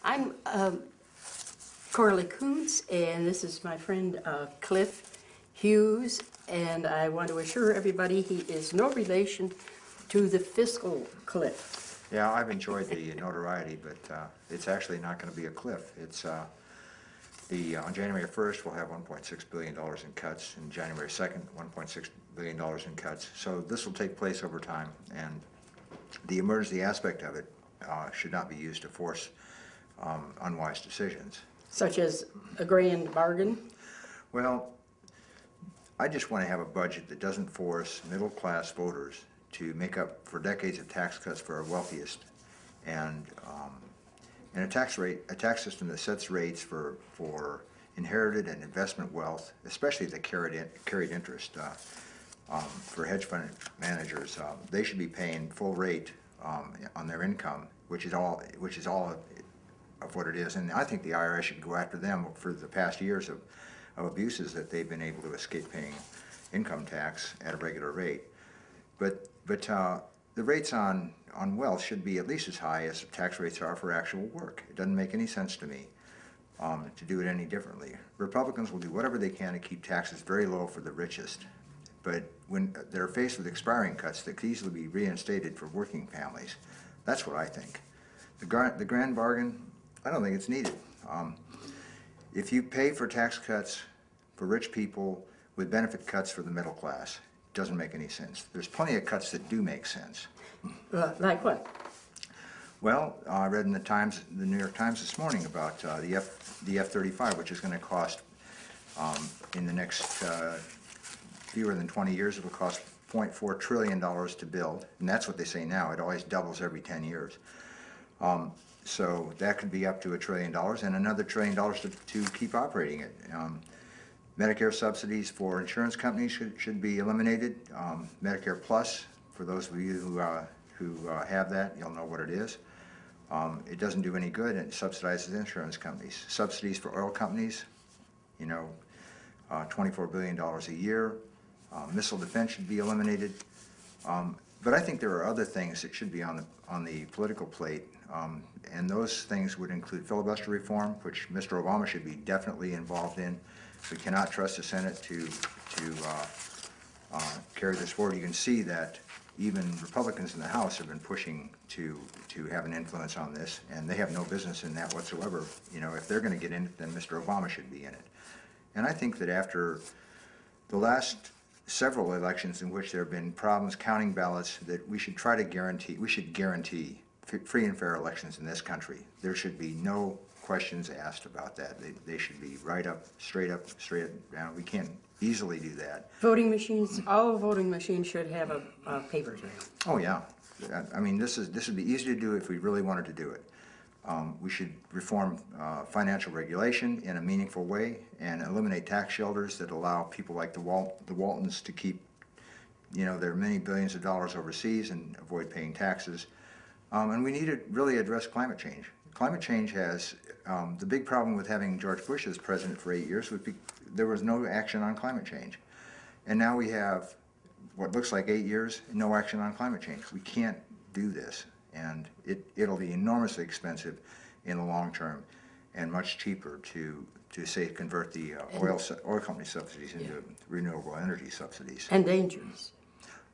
I'm Coralie Koonce, and this is my friend Cliff Hughes, and I want to assure everybody he is no relation to the fiscal Cliff. Yeah, I've enjoyed the notoriety, but it's actually not going to be a cliff. It's on January 1st, we'll have $1.6 billion in cuts, and January 2nd, $1.6 billion in cuts. So this will take place over time, and the emergency aspect of it should not be used to force unwise decisions. Such as a grand bargain? Well, I just want to have a budget that doesn't force middle-class voters to make up for decades of tax cuts for our wealthiest, and a tax system that sets rates for inherited and investment wealth, especially the carried interest. For hedge fund managers, they should be paying full rate on their income, which is all of what it is. And I think the IRS should go after them for the past years of abuses that they've been able to escape paying income tax at a regular rate. But the rates on wealth should be at least as high as the tax rates are for actual work. It doesn't make any sense to me to do it any differently. Republicans will do whatever they can to keep taxes very low for the richest. But when they're faced with expiring cuts that could easily be reinstated for working families, that's what I think. The grand bargain, I don't think it's needed. If you pay for tax cuts for rich people with benefit cuts for the middle class, it doesn't make any sense. There's plenty of cuts that do make sense. Like what? Well, I read in the New York Times this morning about the F-35, which is going to cost in the next fewer than 20 years, it'll cost $0.4 trillion to build, and that's what they say now. It always doubles every 10 years. So that could be up to $1 trillion, and another $1 trillion to keep operating it. Medicare subsidies for insurance companies should be eliminated. Medicare Plus, for those of you who have that, you'll know what it is. It doesn't do any good, and it subsidizes insurance companies. Subsidies for oil companies, you know, $24 billion a year. Missile defense should be eliminated. But I think there are other things that should be on the political plate, and those things would include filibuster reform, which Mr. Obama should be definitely involved in. We cannot trust the Senate to carry this forward. You can see that even Republicans in the House have been pushing to have an influence on this, and they have no business in that whatsoever. You know, if they're going to get in it, then Mr. Obama should be in it. And I think that after the last several elections in which there have been problems counting ballots, that we should guarantee free and fair elections in this country. There should be no questions asked about that. They should be right up, straight down. We can't easily do that. Voting machines, all voting machines should have a paper trail. Oh yeah. I mean, this would be easy to do if we really wanted to do it. We should reform financial regulation in a meaningful way and eliminate tax shelters that allow people like the Waltons to keep, you know, their many billions of dollars overseas and avoid paying taxes. And we need to really address climate change. Climate change has the big problem with having George Bush as president for 8 years was there was no action on climate change. And now we have what looks like 8 years, no action on climate change. We can't do this. And it'll be enormously expensive in the long term and much cheaper to say convert the oil company subsidies into renewable energy subsidies. And dangerous.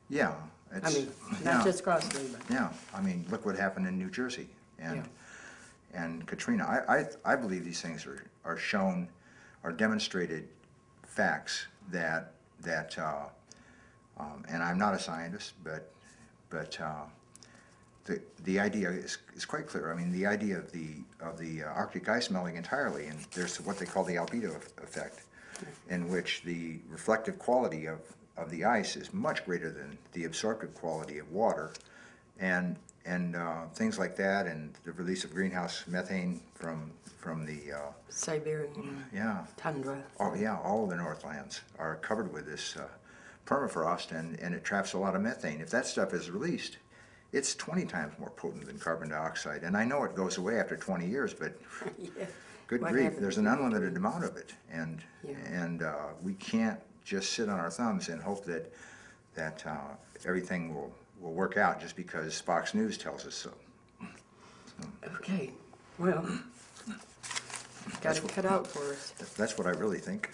Yeah. I mean, not just costly, but... Yeah. I mean, look what happened in New Jersey and Katrina. I believe these things are demonstrated facts that and I'm not a scientist, but the idea is quite clear. I mean, the idea of the Arctic ice melting entirely, and there's what they call the albedo effect, in which the reflective quality of the ice is much greater than the absorptive quality of water, and things like that, and the release of greenhouse methane from the Siberian tundra. Oh yeah, all of the Northlands are covered with this permafrost, and it traps a lot of methane. If that stuff is released, it's 20 times more potent than carbon dioxide. And I know it goes away after 20 years, but good grief, there's an unlimited amount of it. And we can't just sit on our thumbs and hope that everything will work out just because Fox News tells us so. Okay, well, got it cut out for us. That's what I really think.